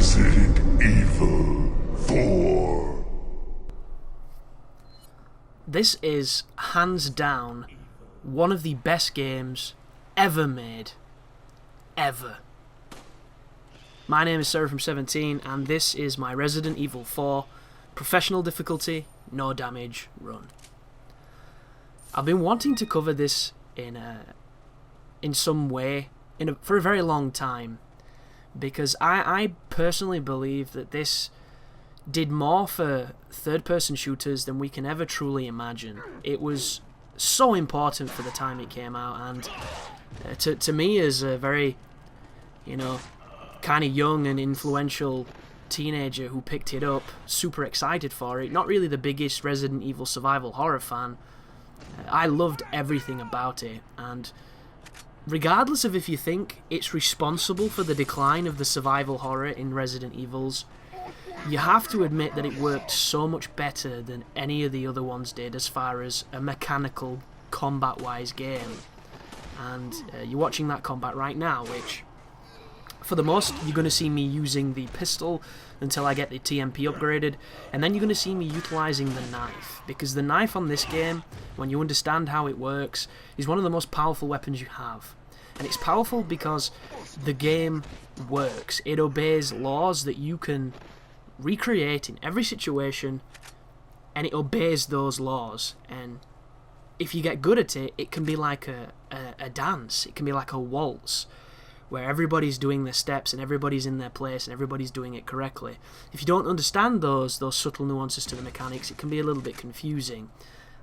Resident Evil 4. This is, hands down, one of the best games ever made. Ever. My name is Seraphim17, and this is my Resident Evil 4 Professional Difficulty, No Damage run. I've been wanting to cover this in some way for a very long time, because I personally believe that this did more for third-person shooters than we can ever truly imagine. It was so important for the time it came out, and to me as a very, kind of young and influential teenager who picked it up, super excited for it, not really the biggest Resident Evil survival horror fan, I loved everything about it, and regardless of if you think it's responsible for the decline of the survival horror in Resident Evils, you have to admit that it worked so much better than any of the other ones did as far as a mechanical, combat-wise game. And you're watching that combat right now, which, for the most, you're going to see me using the pistol until I get the TMP upgraded, and then you're going to see me utilising the knife, because the knife on this game, when you understand how it works, is one of the most powerful weapons you have. And it's powerful because the game works. It obeys laws that you can recreate in every situation, and it obeys those laws. And if you get good at it, it can be like a dance. It can be like a waltz, where everybody's doing their steps and everybody's in their place and everybody's doing it correctly. If you don't understand those subtle nuances to the mechanics, it can be a little bit confusing.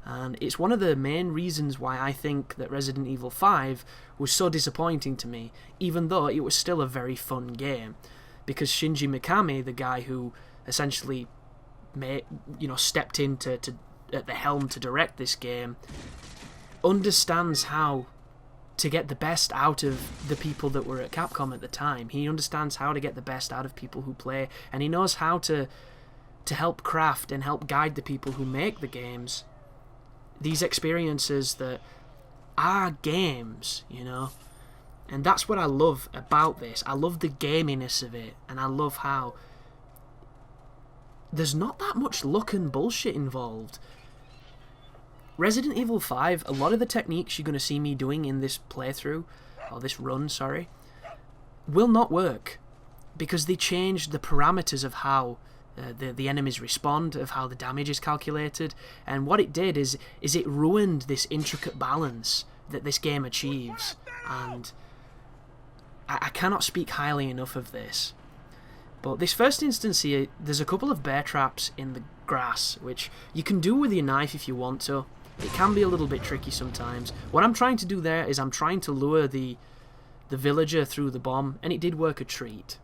And it's one of the main reasons why I think that Resident Evil 5 was so disappointing to me, even though it was still a very fun game. Because Shinji Mikami, the guy who essentially stepped in at the helm to direct this game, understands how to get the best out of the people that were at Capcom at the time. He understands how to get the best out of people who play, and he knows how to help craft and help guide the people who make the games these experiences that are games, And that's what I love about this. I love the gaminess of it, and I love how there's not that much luck and bullshit involved. Resident Evil 5, a lot of the techniques you're going to see me doing in this playthrough, or this run, sorry, will not work, because they changed the parameters of how the enemies respond, of how the damage is calculated, and what it did is it ruined this intricate balance that this game achieves, and I cannot speak highly enough of this. But this first instance here, there's a couple of bear traps in the grass, which you can do with your knife if you want to. It can be a little bit tricky sometimes. What I'm trying to do there is I'm trying to lure the villager through the bomb, and it did work a treat.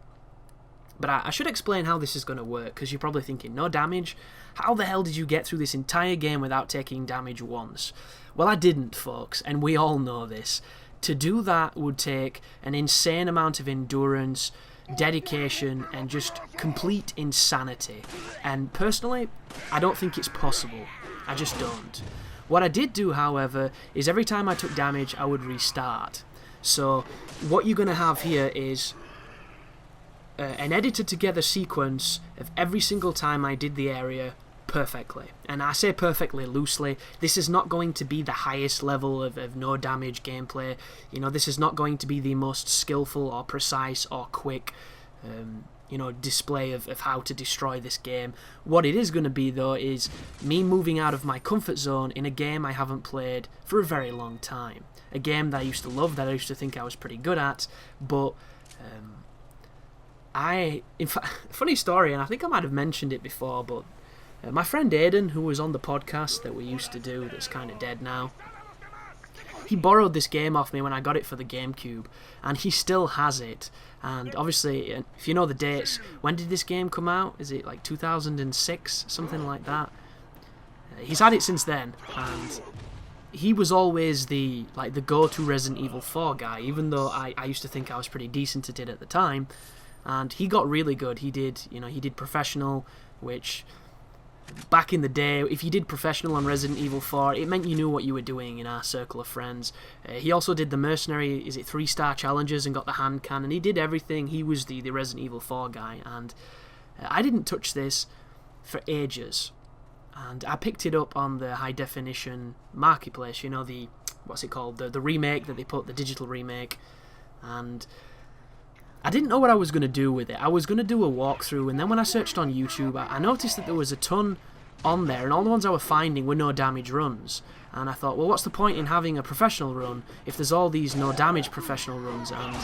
But I should explain how this is going to work, because you're probably thinking, no damage? How the hell did you get through this entire game without taking damage once? Well, I didn't, folks, and we all know this. To do that would take an insane amount of endurance, dedication, and just complete insanity. And personally, I don't think it's possible. I just don't. What I did do, however, is every time I took damage, I would restart. So what you're going to have here is an edited together sequence of every single time I did the area perfectly. And I say perfectly loosely. This is not going to be the highest level of no damage gameplay. This is not going to be the most skillful or precise or quick display of how to destroy this game. What it is going to be, though, is me moving out of my comfort zone in a game I haven't played for a very long time. A game that I used to love, that I used to think I was pretty good at, but in fact, funny story, and I think I might have mentioned it before, but my friend Aidan, who was on the podcast that we used to do, that's kind of dead now, he borrowed this game off me when I got it for the GameCube, and he still has it. And obviously, if you know the dates, when did this game come out? Is it like 2006, something like that? He's had it since then, and he was always the go-to Resident Evil 4 guy, even though I used to think I was pretty decent at it at the time. And he got really good. He did professional, which back in the day, if you did professional on Resident Evil 4, it meant you knew what you were doing in our circle of friends. He also did the Mercenary, 3-star challenges and got the hand cannon. He did everything. He was the Resident Evil 4 guy, and I didn't touch this for ages. And I picked it up on the high definition marketplace, you know, the remake that they put, the digital remake, and I didn't know what I was going to do with it. I was going to do a walkthrough, and then when I searched on YouTube, I noticed that there was a ton on there, and all the ones I was finding were no damage runs. And I thought, well, what's the point in having a professional run if there's all these no damage professional runs? And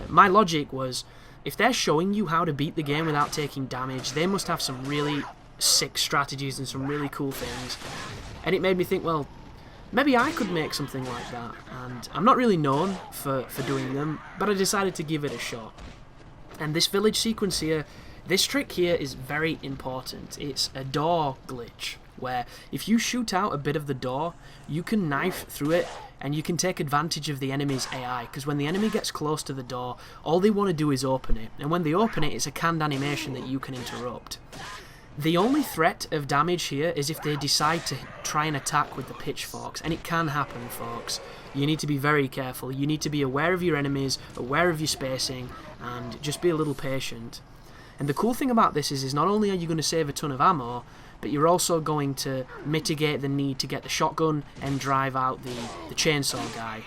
my logic was, if they're showing you how to beat the game without taking damage, they must have some really sick strategies and some really cool things. And it made me think, well, maybe I could make something like that, and I'm not really known for doing them, but I decided to give it a shot. And this village sequence here, this trick here is very important. It's a door glitch, where if you shoot out a bit of the door, you can knife through it, and you can take advantage of the enemy's AI, because when the enemy gets close to the door, all they want to do is open it, and when they open it, it's a canned animation that you can interrupt. The only threat of damage here is if they decide to try and attack with the pitchforks, and it can happen, folks. You need to be very careful. You need to be aware of your enemies, aware of your spacing, and just be a little patient. And the cool thing about this is not only are you going to save a ton of ammo, but you're also going to mitigate the need to get the shotgun and drive out the chainsaw guy.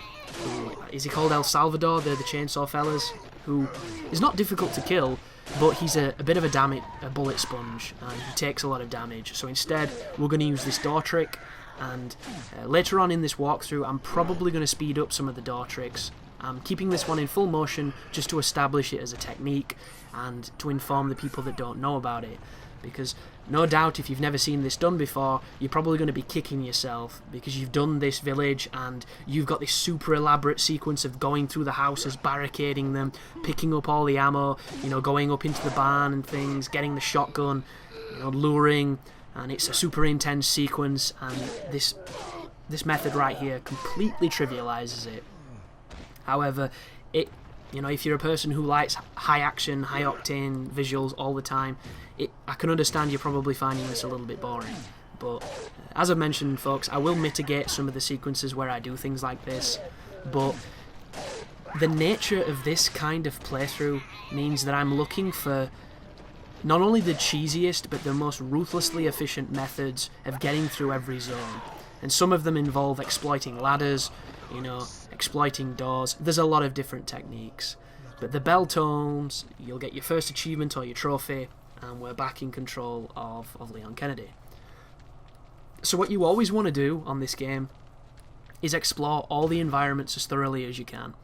Is he called El Salvador? They're the chainsaw fellas, who is not difficult to kill, but he's a bit of a bullet sponge, and he takes a lot of damage. So instead, we're going to use this door trick, and later on in this walkthrough, I'm probably going to speed up some of the door tricks. I'm keeping this one in full motion just to establish it as a technique and to inform the people that don't know about it. Because no doubt if you've never seen this done before, you're probably going to be kicking yourself because you've done this village and you've got this super elaborate sequence of going through the houses, barricading them, picking up all the ammo, you know, going up into the barn and things, getting the shotgun, you know, luring, and it's a super intense sequence, and this method right here completely trivializes it. However, you know, if you're a person who likes high action, high octane visuals all the time, I can understand you're probably finding this a little bit boring. But as I mentioned, folks, I will mitigate some of the sequences where I do things like this. But the nature of this kind of playthrough means that I'm looking for not only the cheesiest, but the most ruthlessly efficient methods of getting through every zone. And some of them involve exploiting ladders, you know, exploiting doors. There's a lot of different techniques. But the bell tones, you'll get your first achievement or your trophy, and we're back in control of Leon Kennedy. So what you always want to do on this game is explore all the environments as thoroughly as you can.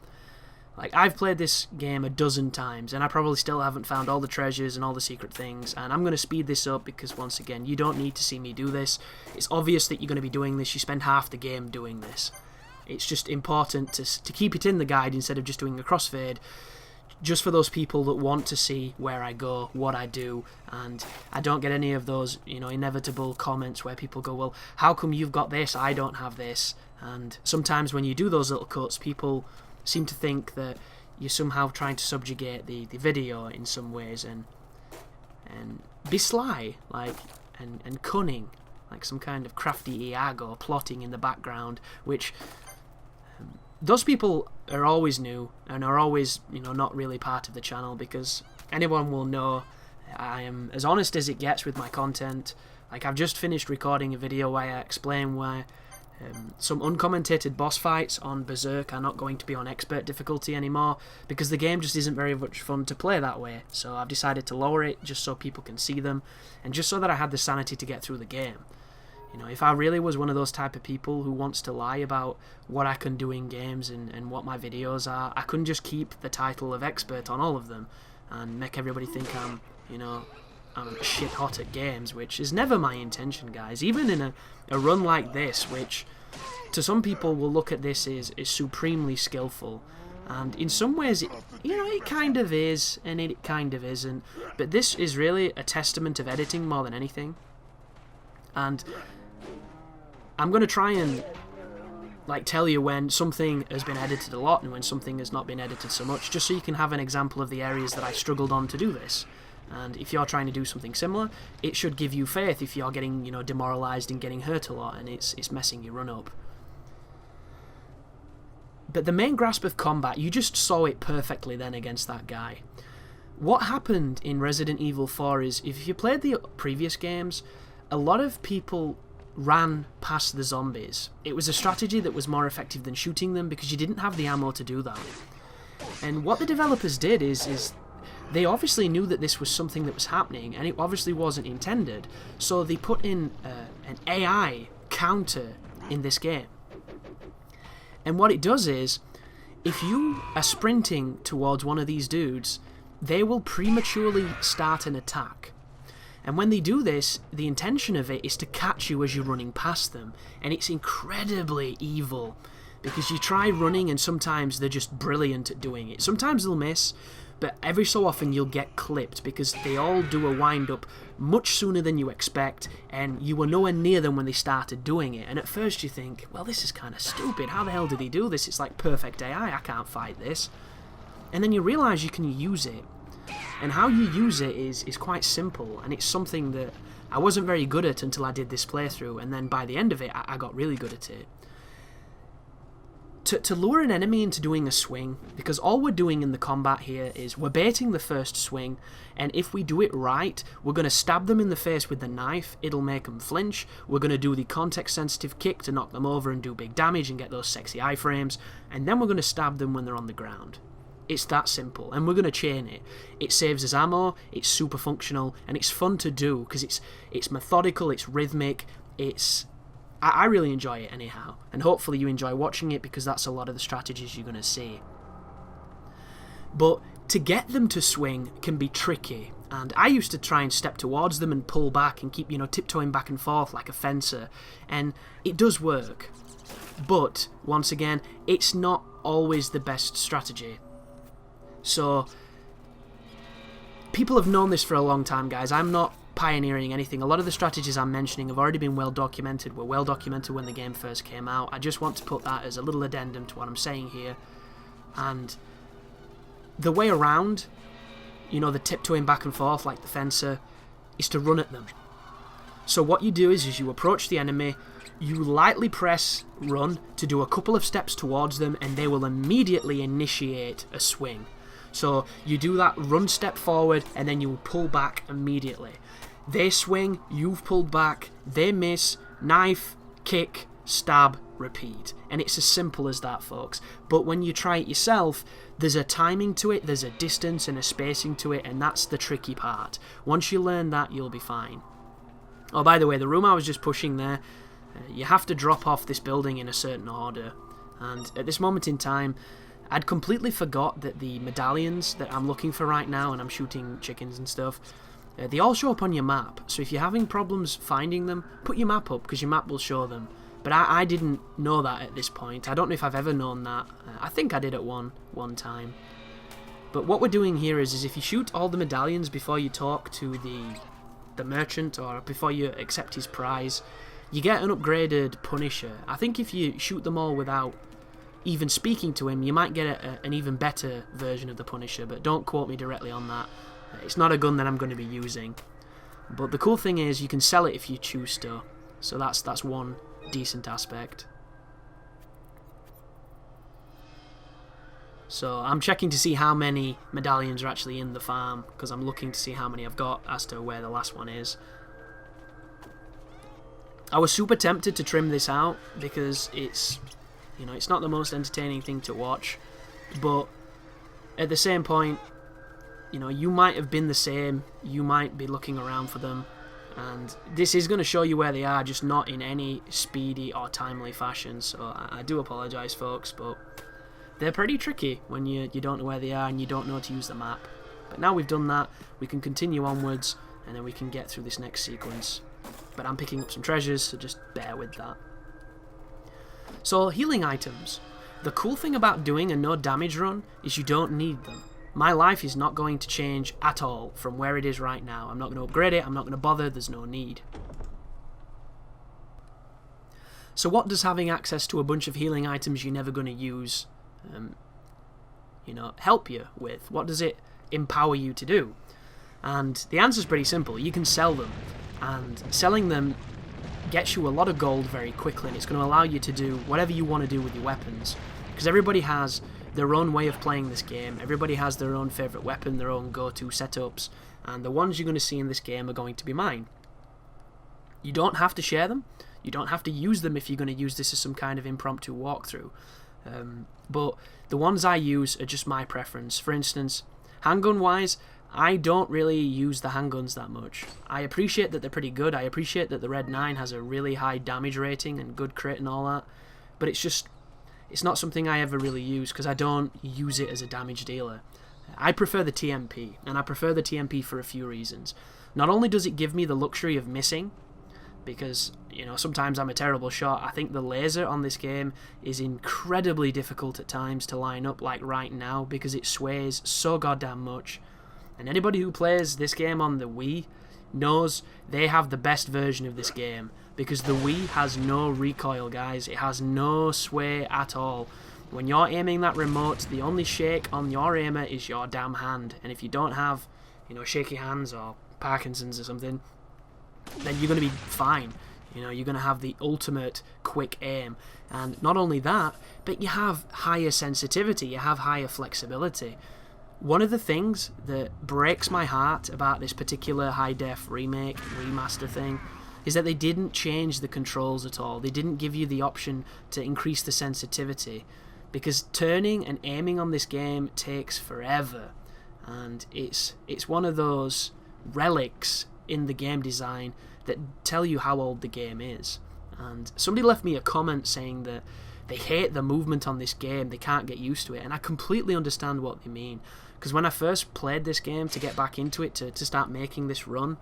Like, I've played this game a dozen times, and I probably still haven't found all the treasures and all the secret things, and I'm going to speed this up because, once again, you don't need to see me do this. It's obvious that you're going to be doing this. You spend half the game doing this. It's just important to keep it in the guide instead of just doing a crossfade, just for those people that want to see where I go, what I do, and I don't get any of those, you know, inevitable comments where people go, well, how come you've got this, I don't have this? And sometimes when you do those little cuts, people seem to think that you're somehow trying to subjugate the video in some ways and be sly, like, and cunning, like some kind of crafty Iago plotting in the background, which those people are always new and are always, you know, not really part of the channel, because anyone will know I am as honest as it gets with my content. Like, I've just finished recording a video where I explain why some uncommentated boss fights on Berserk are not going to be on expert difficulty anymore, because the game just isn't very much fun to play that way. So I've decided to lower it just so people can see them, and just so that I had the sanity to get through the game. You know, if I really was one of those type of people who wants to lie about what I can do in games and what my videos are, I couldn't just keep the title of expert on all of them and make everybody think I'm shit hot at games, which is never my intention, guys. Even in a run like this, which to some people will look at this is supremely skillful, and in some ways, it kind of is, and it kind of isn't. But this is really a testament of editing more than anything. And I'm going to try and tell you when something has been edited a lot and when something has not been edited so much, just so you can have an example of the areas that I struggled on to do this. And if you're trying to do something similar, it should give you faith if you're getting, demoralized and getting hurt a lot and it's messing your run up. But the main grasp of combat, you just saw it perfectly then against that guy. What happened in Resident Evil 4 is, if you played the previous games, a lot of people ran past the zombies. It was a strategy that was more effective than shooting them because you didn't have the ammo to do that. And what the developers did is they obviously knew that this was something that was happening, and it obviously wasn't intended, so they put in an AI counter in this game. And what it does is, if you are sprinting towards one of these dudes, they will prematurely start an attack. And when they do this, the intention of it is to catch you as you're running past them. And it's incredibly evil, because you try running and sometimes they're just brilliant at doing it. Sometimes they'll miss, but every so often you'll get clipped, because they all do a wind-up much sooner than you expect, and you were nowhere near them when they started doing it. And at first you think, well, this is kind of stupid. How the hell did he do this? It's like perfect AI. I can't fight this. And then you realise you can use it. And how you use it is quite simple, and it's something that I wasn't very good at until I did this playthrough, and then by the end of it, I got really good at it. To lure an enemy into doing a swing, because all we're doing in the combat here is we're baiting the first swing, and if we do it right, we're going to stab them in the face with the knife, it'll make them flinch, we're going to do the context-sensitive kick to knock them over and do big damage and get those sexy iframes, and then we're going to stab them when they're on the ground. It's that simple, and we're going to chain it. It saves us ammo, it's super functional, and it's fun to do, because it's methodical, it's rhythmic, I really enjoy it anyhow, and hopefully you enjoy watching it, because that's a lot of the strategies you're going to see. But to get them to swing can be tricky, and I used to try and step towards them and pull back and keep, tiptoeing back and forth like a fencer, and it does work. But, once again, it's not always the best strategy. So, people have known this for a long time, guys. I'm not pioneering anything. A lot of the strategies I'm mentioning have already been well documented, were well documented when the game first came out. I just want to put that as a little addendum to what I'm saying here. And the way around, the tiptoeing back and forth like the fencer, is to run at them. So what you do is you approach the enemy, you lightly press run to do a couple of steps towards them, and they will immediately initiate a swing. So you do that run step forward, and then you pull back immediately. They swing, you've pulled back, they miss, knife, kick, stab, repeat. And it's as simple as that, folks. But when you try it yourself, there's a timing to it, there's a distance and a spacing to it, and that's the tricky part. Once you learn that, you'll be fine. Oh, by the way, the room I was just pushing there, you have to drop off this building in a certain order. And at this moment in time, I'd completely forgot that the medallions that I'm looking for right now, and I'm shooting chickens and stuff, they all show up on your map. So if you're having problems finding them, put your map up, because your map will show them. But I didn't know that at this point. I don't know if I've ever known that. I think I did at one time. But what we're doing here is if you shoot all the medallions before you talk to the merchant, or before you accept his prize, you get an upgraded Punisher. I think if you shoot them all without even speaking to him, you might get an even better version of the Punisher, but don't quote me directly on that. It's not a gun that I'm going to be using. But the cool thing is you can sell it if you choose to, so that's one decent aspect. So I'm checking to see how many medallions are actually in the farm, because I'm looking to see how many I've got as to where the last one is. I was super tempted to trim this out, because it's not the most entertaining thing to watch, but at the same point, you might have been the same, you might be looking around for them, and this is going to show you where they are, just not in any speedy or timely fashion, so I do apologise, folks, but they're pretty tricky when you don't know where they are and you don't know how to use the map. But now we've done that, we can continue onwards, and then we can get through this next sequence. But I'm picking up some treasures, so just bear with that. So, healing items. The cool thing about doing a no damage run is you don't need them. My life is not going to change at all from where it is right now. I'm not going to upgrade it, I'm not going to bother, there's no need. So what does having access to a bunch of healing items you're never going to use, help you with? What does it empower you to do? And the answer's pretty simple. You can sell them, and selling them gets you a lot of gold very quickly, and it's going to allow you to do whatever you want to do with your weapons, because everybody has their own way of playing this game. Everybody has their own favourite weapon, their own go-to setups, and the ones you're going to see in this game are going to be mine. You don't have to share them. You don't have to use them if you're going to use this as some kind of impromptu walkthrough. But the ones I use are just my preference. For instance, handgun-wise, I don't really use the handguns that much. I appreciate that they're pretty good. I appreciate that the Red 9 has a really high damage rating and good crit and all that. But it's not something I ever really use because I don't use it as a damage dealer. I prefer the TMP, and I prefer the TMP for a few reasons. Not only does it give me the luxury of missing, because, you know, sometimes I'm a terrible shot. I think the laser on this game is incredibly difficult at times to line up, like right now, because it sways so goddamn much. And anybody who plays this game on the Wii knows they have the best version of this game, because the Wii has no recoil, guys. It has no sway at all. When you're aiming that remote, the only shake on your aimer is your damn hand. And if you don't have, you know, shaky hands or Parkinson's or something, then you're going to be fine. You know, you're going to have the ultimate quick aim. And not only that, but you have higher sensitivity, you have higher flexibility. One of the things that breaks my heart about this particular high-def remake, remaster thing, is that they didn't change the controls at all. They didn't give you the option to increase the sensitivity, because turning and aiming on this game takes forever. And it's one of those relics in the game design that tell you how old the game is. And somebody left me a comment saying that they hate the movement on this game, they can't get used to it, and I completely understand what they mean. Because when I first played this game to get back into it, to start making this run,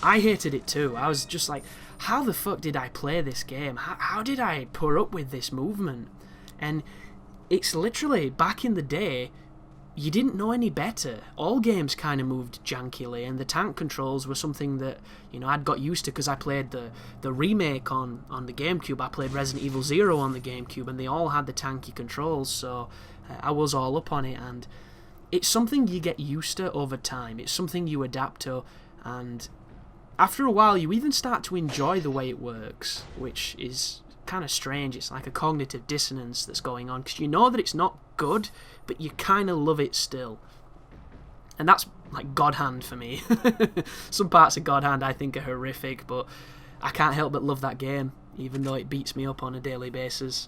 I hated it too. I was just like, how the fuck did I play this game? How did I put up with this movement? And it's literally, back in the day, you didn't know any better. All games kind of moved jankily, and the tank controls were something that, you know, I'd got used to because I played the remake on the GameCube. I played Resident Evil 0 on the GameCube, and they all had the tanky controls, so I was all up on it. And it's something you get used to over time. It's something you adapt to, and after a while you even start to enjoy the way it works, which is kind of strange. It's like a cognitive dissonance that's going on, because you know that it's not good, but you kind of love it still. And that's like God Hand for me. Some parts of God Hand I think are horrific, but I can't help but love that game, even though it beats me up on a daily basis.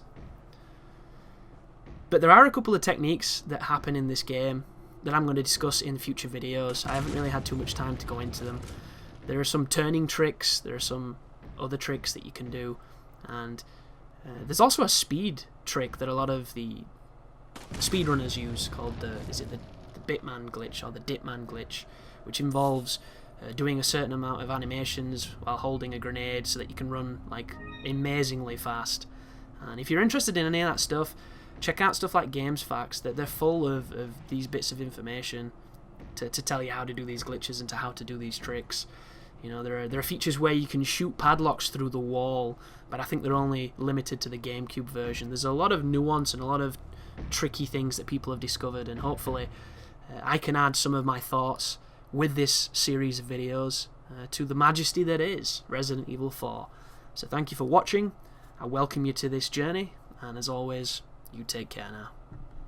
But there are a couple of techniques that happen in this game that I'm going to discuss in future videos. I haven't really had too much time to go into them. There are some turning tricks, there are some other tricks that you can do, and there's also a speed trick that a lot of the speedrunners use called the Bitman glitch, or the Dipman glitch, which involves doing a certain amount of animations while holding a grenade so that you can run like amazingly fast. And if you're interested in any of that stuff, check out stuff like GamesFAQs. That they're full of these bits of information to tell you how to do these glitches and to how to do these tricks. You know, there are features where you can shoot padlocks through the wall, but I think they're only limited to the GameCube version. There's a lot of nuance and a lot of tricky things that people have discovered, and hopefully I can add some of my thoughts with this series of videos to the majesty that is Resident Evil 4. So thank you for watching. I welcome you to this journey, and as always, you take care now.